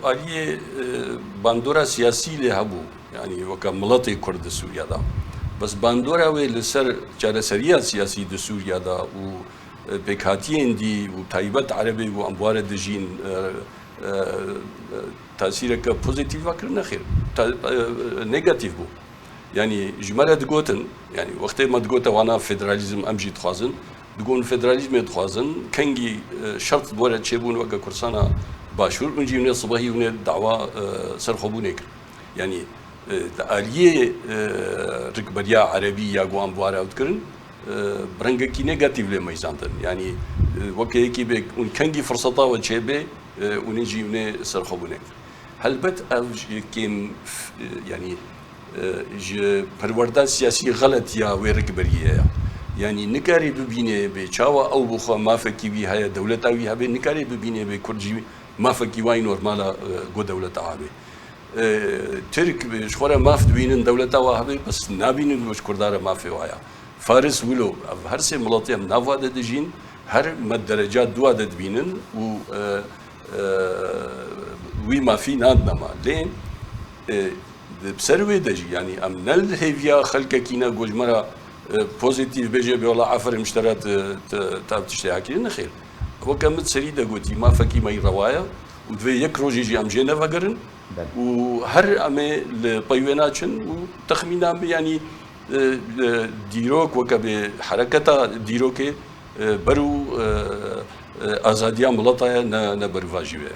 آلیه باندورا سیاسی لی هبو یعنی وکا ملت کرد سوریا دا بس باندورا وی لسر جارسریات سیاسی د سوریا دا و بکاتین دی و تایبت عربی و انبوار دجین تاثیر که پوزیتیو وکر نخیر نگاتیو بو يعني جمالة دقوتن يعني وقت ما دقوتا وانا فيدراليزم امجي تخوازن دقون فيدراليزم تخوازن كنجي شرط بورا تشيبون وقا كرسانا باشور ونجي من الصباحي ون دعوة سرخبونيك يعني آلية ركبريا عربية قوان بوارا وتكرن برنگا كي نيجاتيف لما يساندن يعني وقت يكي بك ون كنجي فرصتا وتشيبه ونجي من سرخبونيك هل بت كيم يعني پرورده سیاسی غلط یا ورکبریه یعنی نکاری ببینه به چاوا او بخوا مافکی وی های دولت اوی هبه نکاری ببینه به کرجی مافکی وای نورمالا گو دولت آبه ترک شخورا ماف دوینن دولت آوا هبه بس نابینن وش کردار مافی وایا فارس ولو هر سه ملاتی هم نواده دجین هر مدرجات دو عدد بینن و وی مافی ناد نما لين بسروي دجي يعني ام نل هيفيا خلق كينا جوجمرا بوزيتيف بيجي بيولا عفر مشترات تاب تشتي كينا خير وكمت سريده قوتي ما فكي ما روايه ودوي يكروجي جي ام جينا فقرن وهر امي لبيوناتشن وتخمينا يعني ديروك وكبي حركه ديروك برو ازاديا ملطه نبرفاجيه